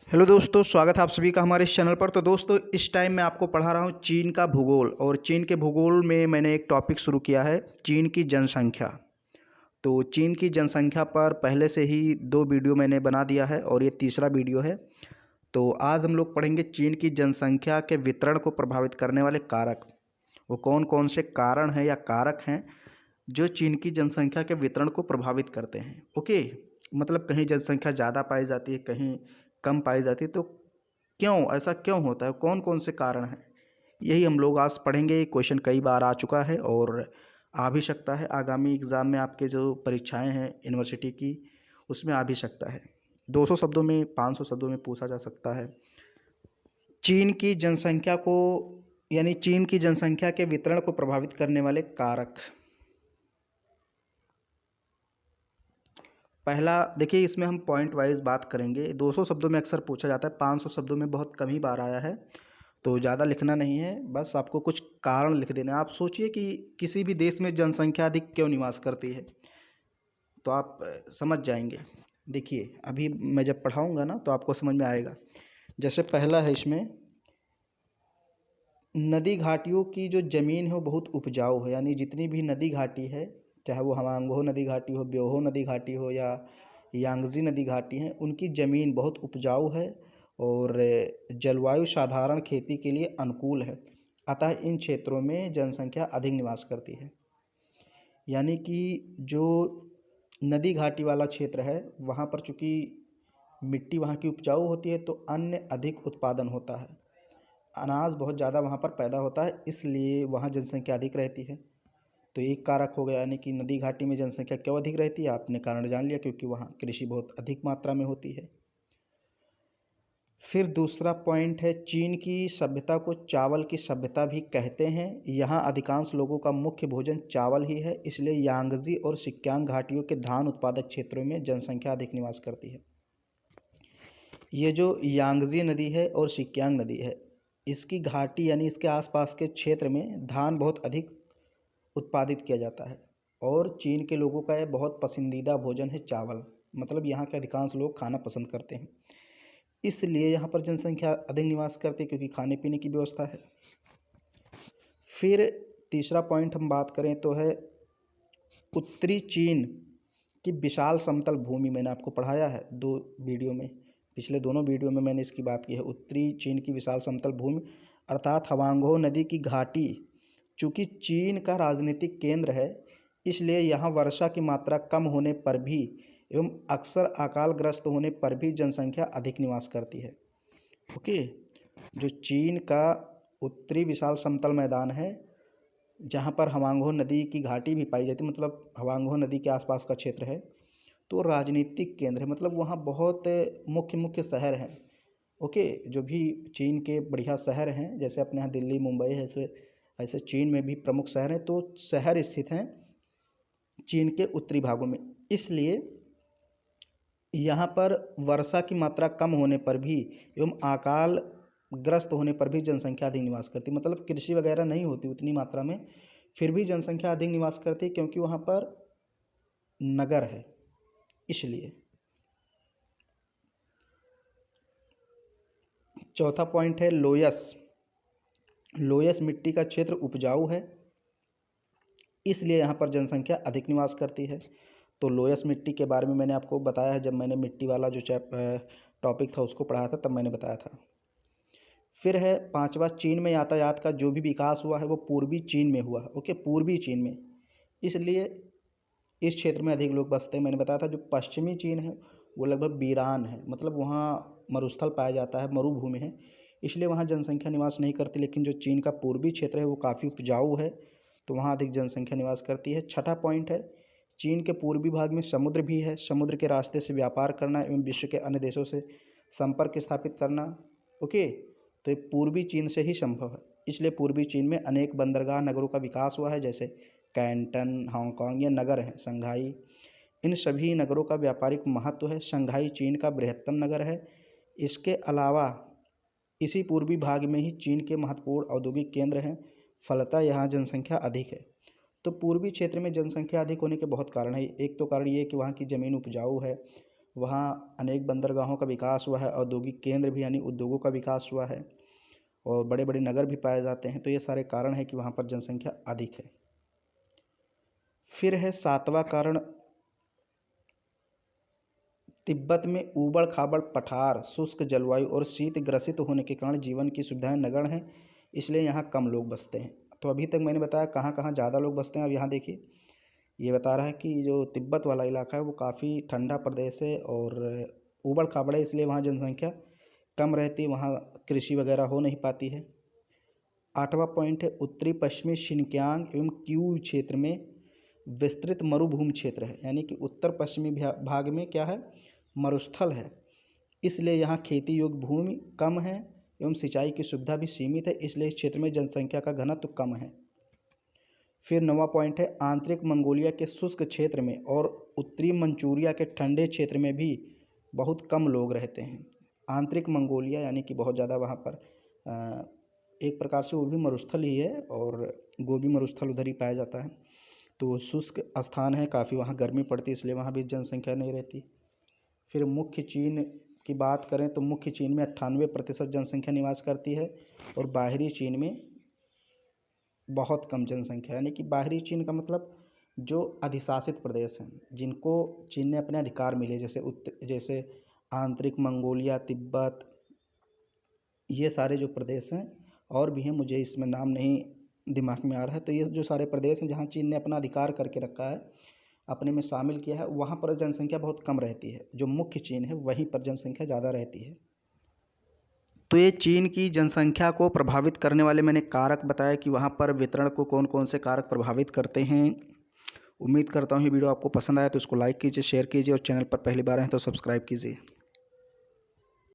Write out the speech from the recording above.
Hello दोस्तों, स्वागत है आप सभी का हमारे इस चैनल पर। तो दोस्तों, इस टाइम मैं आपको पढ़ा रहा हूँ चीन का भूगोल। और चीन के भूगोल में मैंने एक टॉपिक शुरू किया है, चीन की जनसंख्या। तो चीन की जनसंख्या पर पहले से ही 2 वीडियो मैंने बना दिया है और ये तीसरा वीडियो है। तो आज हम लोग पढ़ेंगे चीन की जनसंख्या के वितरण को प्रभावित करने वाले कारक। वो कौन कौन से कारण हैं या कारक हैं जो चीन की जनसंख्या के वितरण को प्रभावित करते हैं। ओके, मतलब कहीं जनसंख्या ज़्यादा पाई जाती है, कहीं कम पाई जाती है। तो क्यों ऐसा क्यों होता है, कौन कौन से कारण हैं, यही हम लोग आज पढ़ेंगे। क्वेश्चन कई बार आ चुका है और आ भी सकता है आगामी एग्ज़ाम में, आपके जो परीक्षाएं हैं यूनिवर्सिटी की, उसमें आ भी सकता है। 200 शब्दों में, 500 शब्दों में पूछा जा सकता है। चीन की जनसंख्या को, यानी चीन की जनसंख्या के वितरण को प्रभावित करने वाले कारक। पहला देखिए, इसमें हम पॉइंट वाइज बात करेंगे। 200 शब्दों में अक्सर पूछा जाता है, 500 शब्दों में बहुत कम ही बार आया है। तो ज़्यादा लिखना नहीं है, बस आपको कुछ कारण लिख देना है। आप सोचिए कि किसी भी देश में जनसंख्या अधिक क्यों निवास करती है, तो आप समझ जाएंगे। देखिए, अभी मैं जब पढ़ाऊँगा ना तो आपको समझ में आएगा। जैसे पहला है इसमें, नदी घाटियों की जो ज़मीन है वो बहुत उपजाऊ है। यानी जितनी भी नदी घाटी है, चाहे वो हवांगो नदी घाटी हो, ब्योहो नदी घाटी हो या यांगजी नदी घाटी हैं, उनकी ज़मीन बहुत उपजाऊ है और जलवायु साधारण खेती के लिए अनुकूल है। अतः इन क्षेत्रों में जनसंख्या अधिक निवास करती है। यानी कि जो नदी घाटी वाला क्षेत्र है, वहाँ पर चूँकि मिट्टी वहाँ की उपजाऊ होती है, तो अन्न अधिक उत्पादन होता है। अनाज बहुत ज़्यादा वहाँ पर पैदा होता है, इसलिए वहाँ जनसंख्या अधिक रहती है। तो एक कारक हो गया। यानी कि नदी घाटी में जनसंख्या क्यों अधिक रहती है, आपने कारण जान लिया, क्योंकि वहाँ कृषि बहुत अधिक मात्रा में होती है। फिर दूसरा पॉइंट है, चीन की सभ्यता को चावल की सभ्यता भी कहते हैं। यहाँ अधिकांश लोगों का मुख्य भोजन चावल ही है, इसलिए यांगजी और सिक्यांग घाटियों के धान उत्पादक क्षेत्रों में जनसंख्या अधिक निवास करती है। ये जो यांगजी नदी है और सिक्यांग नदी है, इसकी घाटी यानी इसके आसपास के क्षेत्र में धान बहुत अधिक उत्पादित किया जाता है। और चीन के लोगों का यह बहुत पसंदीदा भोजन है चावल। मतलब यहाँ के अधिकांश लोग खाना पसंद करते हैं, इसलिए यहाँ पर जनसंख्या अधिक निवास करती है, क्योंकि खाने पीने की व्यवस्था है। फिर तीसरा पॉइंट हम बात करें तो है उत्तरी चीन की विशाल समतल भूमि। मैंने आपको पढ़ाया है 2 वीडियो में, पिछले दोनों वीडियो में मैंने इसकी बात की है। उत्तरी चीन की विशाल समतल भूमि अर्थात हवांगो नदी की घाटी। चूँकि चीन का राजनीतिक केंद्र है, इसलिए यहाँ वर्षा की मात्रा कम होने पर भी एवं अक्सर अकालग्रस्त होने पर भी जनसंख्या अधिक निवास करती है। ओके, जो चीन का उत्तरी विशाल समतल मैदान है, जहाँ पर हवांगो नदी की घाटी भी पाई जाती है, मतलब हवांगो नदी के आसपास का क्षेत्र है, तो राजनीतिक केंद्र है। मतलब वहाँ बहुत मुख्य मुख्य शहर हैं। ओके, जो भी चीन के बढ़िया शहर हैं, जैसे अपने यहाँ दिल्ली, मुंबई है, ऐसे ऐसे चीन में भी प्रमुख शहर हैं। तो शहर स्थित हैं चीन के उत्तरी भागों में, इसलिए यहाँ पर वर्षा की मात्रा कम होने पर भी एवं अकाल ग्रस्त होने पर भी जनसंख्या अधिक निवास करती। मतलब कृषि वगैरह नहीं होती उतनी मात्रा में, फिर भी जनसंख्या अधिक निवास करती है, क्योंकि वहाँ पर नगर है, इसलिए। चौथा पॉइंट है लोयस। लोयस मिट्टी का क्षेत्र उपजाऊ है, इसलिए यहाँ पर जनसंख्या अधिक निवास करती है। तो लोयस मिट्टी के बारे में मैंने आपको बताया है, जब मैंने मिट्टी वाला जो टॉपिक था उसको पढ़ाया था, तब मैंने बताया था। फिर है पांचवा, चीन में यातायात का जो भी विकास हुआ है वो पूर्वी चीन में हुआ है। ओके, पूर्वी चीन में, इसलिए इस क्षेत्र में अधिक लोग बसते हैं। मैंने बताया था जो पश्चिमी चीन है वो लगभग वीरान है, मतलब वहाँ मरुस्थल पाया जाता है, मरुभूमि है, इसलिए वहाँ जनसंख्या निवास नहीं करती। लेकिन जो चीन का पूर्वी क्षेत्र है वो काफ़ी उपजाऊ है, तो वहाँ अधिक जनसंख्या निवास करती है। छठा पॉइंट है, चीन के पूर्वी भाग में समुद्र भी है। समुद्र के रास्ते से व्यापार करना एवं विश्व के अन्य देशों से संपर्क स्थापित करना, ओके, तो ये पूर्वी चीन से ही संभव है। इसलिए पूर्वी चीन में अनेक बंदरगाह नगरों का विकास हुआ है, जैसे कैंटन, हांगकांग, ये नगर हैं, शंघाई। इन सभी नगरों का व्यापारिक महत्व है। शंघाई चीन का बृहत्तम नगर है। इसके अलावा इसी पूर्वी भाग में ही चीन के महत्वपूर्ण औद्योगिक केंद्र हैं, फलतः यहाँ जनसंख्या अधिक है। तो पूर्वी क्षेत्र में जनसंख्या अधिक होने के बहुत कारण है। एक तो कारण ये है कि वहाँ की ज़मीन उपजाऊ है, वहाँ अनेक बंदरगाहों का विकास हुआ है, औद्योगिक केंद्र भी यानी उद्योगों का विकास हुआ है और बड़े बड़े नगर भी पाए जाते हैं। तो ये सारे कारण हैं कि वहाँ पर जनसंख्या अधिक है। फिर है 7वां कारण, तिब्बत में ऊबड़ खाबड़ पठार, शुष्क जलवायु और शीत ग्रसित होने के कारण जीवन की सुविधाएं नगण्य हैं, इसलिए यहाँ कम लोग बसते हैं। तो अभी तक मैंने बताया कहाँ कहाँ ज़्यादा लोग बसते हैं। अब यहाँ देखिए, ये बता रहा है कि जो तिब्बत वाला इलाका है वो काफ़ी ठंडा प्रदेश है और ऊबड़ खाबड़ है, इसलिए वहाँ जनसंख्या कम रहती है, वहाँ कृषि वगैरह हो नहीं पाती है। 8वां पॉइंट है, उत्तरी पश्चिमी शिनक्यांग एवं क्यू क्षेत्र में विस्तृत मरुभूमि क्षेत्र है, यानी कि उत्तर पश्चिमी भाग में क्या है, मरुस्थल है, इसलिए यहाँ खेती योग्य भूमि कम है एवं सिंचाई की सुविधा भी सीमित है, इसलिए इस क्षेत्र में जनसंख्या का घनत्व कम है। फिर 9वां पॉइंट है, आंतरिक मंगोलिया के शुष्क क्षेत्र में और उत्तरी मंचूरिया के ठंडे क्षेत्र में भी बहुत कम लोग रहते हैं। आंतरिक मंगोलिया यानी कि बहुत ज़्यादा वहाँ पर एक प्रकार से वो भी मरुस्थल ही है और गोबी मरुस्थल उधर ही पाया जाता है। तो शुष्क स्थान है, काफ़ी वहाँ गर्मी पड़ती है, इसलिए वहाँ भी जनसंख्या नहीं रहती। फिर मुख्य चीन की बात करें तो मुख्य चीन में 98% जनसंख्या निवास करती है और बाहरी चीन में बहुत कम जनसंख्या, यानी कि बाहरी चीन का मतलब जो अधिशासित प्रदेश हैं जिनको चीन ने अपने अधिकार मिले, जैसे आंतरिक मंगोलिया, तिब्बत, ये सारे जो प्रदेश हैं और भी हैं, मुझे इसमें नाम नहीं दिमाग में आ रहा है। तो ये जो सारे प्रदेश हैं जहाँ चीन ने अपना अधिकार करके रखा है, अपने में शामिल किया है, वहाँ पर जनसंख्या बहुत कम रहती है। जो मुख्य चीन है वहीं पर जनसंख्या ज़्यादा रहती है। तो ये चीन की जनसंख्या को प्रभावित करने वाले मैंने कारक बताया कि वहाँ पर वितरण को कौन कौन से कारक प्रभावित करते हैं। उम्मीद करता हूँ ये वीडियो आपको पसंद आया तो इसको लाइक कीजिए, शेयर कीजिए और चैनल पर पहली बार हैं तो सब्सक्राइब कीजिए।